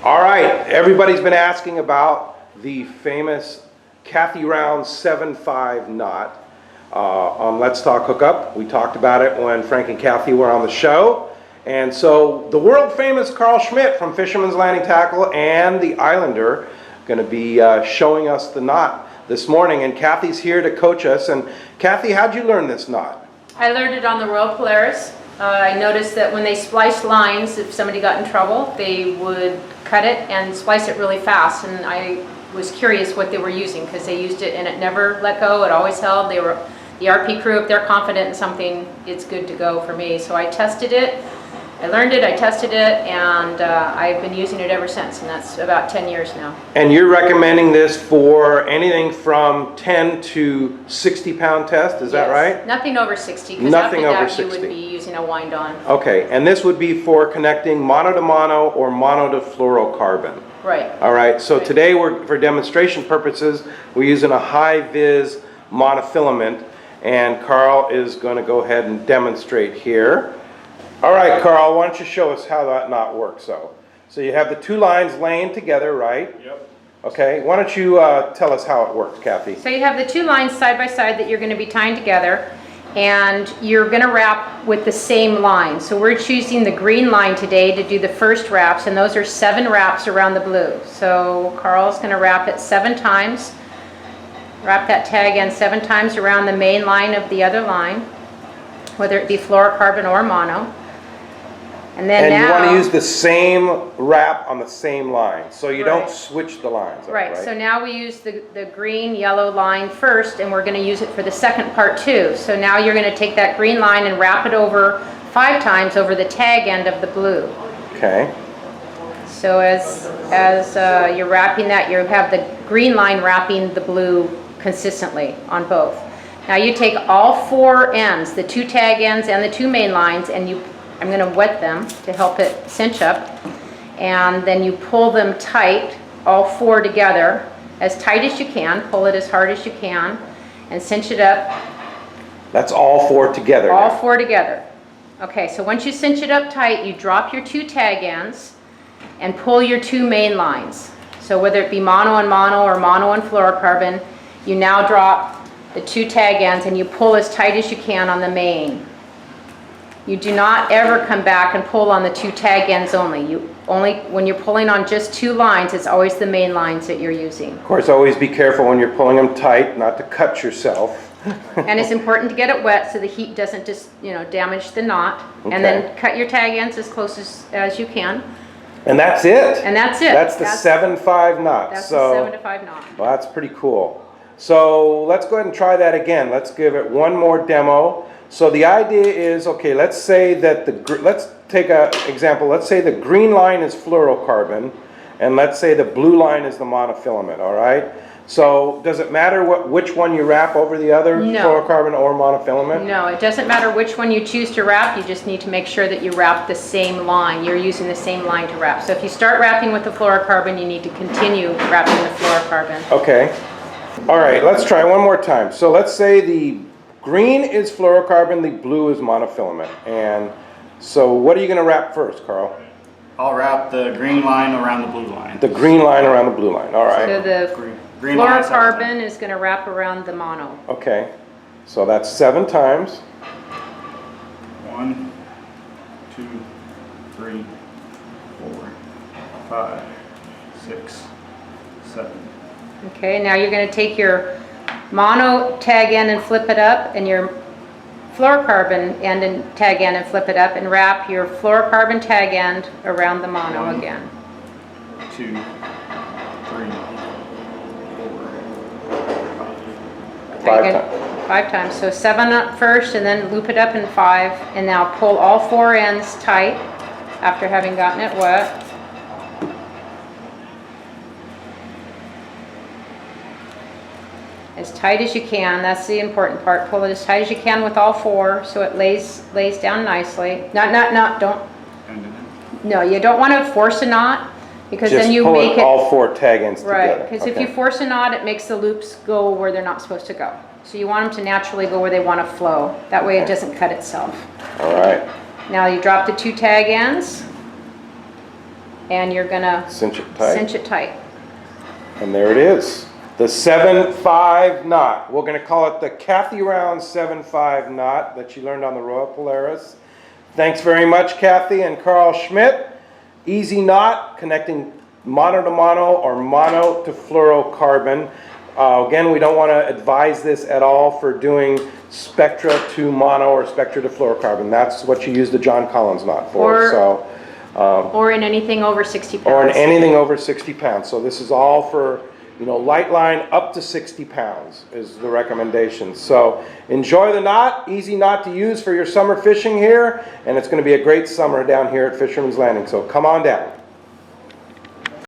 All right, everybody's been asking about the famous Kathy Round 7.5 knot on Let's Talk Hookup. We talked about it when Frank and Kathy were on the show. And so the world famous Carl Schmidt from Fisherman's Landing Tackle and the Islander going to be showing us the knot this morning. And Kathy's here to coach us. And Kathy, how'd you learn this knot? I learned it on the Royal Polaris. I noticed that when they spliced lines, if somebody got in trouble, they would cut it and splice it really fast. And I was curious what they were using because they used it and it never let go. It always held. They were the RP crew. If they're confident in something, it's good to go for me. So I tested it. I learned it, I tested it, and I've been using it ever since, and that's about 10 years now. And you're recommending this for anything from 10 to 60 pound test, is that right? Nothing over 60, because after that you would be using a wind on. Okay, and this would be for connecting mono to mono or mono to fluorocarbon. Right. All right, so today for demonstration purposes, we're using a high-vis monofilament, and Carl is going to go ahead and demonstrate here. All right, Carl, why don't you show us how that knot works? So you have the two lines laying together, right? Yep. Okay, why don't you tell us how it works, Kathy? So you have the two lines side by side that you're going to be tying together, and you're going to wrap with the same line. So we're choosing the green line today to do the first wraps, and those are 7 wraps around the blue. So Carl's going to wrap it 7 times. Wrap that tag end 7 times around the main line of the other line, whether it be fluorocarbon or mono. And you want to use the same wrap on the same line, so you don't switch the lines. Right, so now we use the green yellow line first, and we're going to use it for the second part too. So now you're going to take that green line and wrap it over 5 times over the tag end of the blue. Okay. So as you're wrapping that, you have the green line wrapping the blue consistently on both. Now you take all 4 ends, the 2 tag ends and the 2 main lines, and I'm going to wet them to help it cinch up, and then you pull them tight, all 4 together, as tight as you can. Pull it as hard as you can and cinch it up. That's all 4 together. All 4 together. Okay, so once you cinch it up tight, you drop your 2 tag ends and pull your 2 main lines. So whether it be mono and mono or mono and fluorocarbon, you now drop the 2 tag ends and you pull as tight as you can on the main. You do not ever come back and pull on the 2 tag ends only. When you're pulling on just 2 lines, it's always the main lines that you're using. Of course, always be careful when you're pulling them tight, not to cut yourself. And it's important to get it wet so the heat doesn't just, damage the knot. Okay. And then cut your tag ends as close as you can. And that's it? And that's it. That's the 7.5 knot. That's the 7 to 5 knot. Well, that's pretty cool. So let's go ahead and try that again. Let's give it one more demo. So the idea is, okay, let's say that let's take an example. Let's say the green line is fluorocarbon, and let's say the blue line is the monofilament, all right? So does it matter which one you wrap over the other, No. fluorocarbon or monofilament? No, it doesn't matter which one you choose to wrap. You just need to make sure that you wrap the same line. You're using the same line to wrap. So if you start wrapping with the fluorocarbon, you need to continue wrapping the fluorocarbon. Okay. All right, let's try one more time. So let's say the green is fluorocarbon, the blue is monofilament. And so what are you going to wrap first, Carl? I'll wrap the green line around the blue line. The green line around the blue line, all right. So the Green line, fluorocarbon is going to wrap around the mono. Okay, so that's 7 times. 1, 2, 3, 4, 5, 6, 7. Okay, now you're going to take your mono tag end and flip it up, and your fluorocarbon end and tag end and flip it up, and wrap your fluorocarbon tag end around the mono 1, again. 2, 3, 4, 5. 5 times. 5 times. So 7 up first, and then loop it up in 5, and now pull all 4 ends tight after having gotten it wet. As tight as you can. That's the important part. Pull it as tight as you can with all 4 so it lays down nicely. No, you don't want to force a knot, because Just then you pull make it all 4 tag ends right, together. because if you force a knot, it makes the loops go where they're not supposed to go. So you want them to naturally go where they want to flow. That way it doesn't cut itself. All right. Now you drop the 2 tag ends. and you're gonna Cinch it tight. cinch it tight. And there it is. The 7/5 knot. We're going to call it the Kathy Round 7/5 knot that you learned on the Royal Polaris. Thanks very much, Kathy and Carl Schmidt. Easy knot connecting mono to mono or mono to fluorocarbon. Again, we don't want to advise this at all for doing spectra to mono or spectra to fluorocarbon. That's what you use the John Collins knot for. Or in anything over 60 pounds. Or in anything over 60 pounds. So this is all for, you know, light line up to 60 pounds is the recommendation. So enjoy the knot, easy knot to use for your summer fishing here, and it's going to be a great summer down here at Fisherman's Landing. So come on down.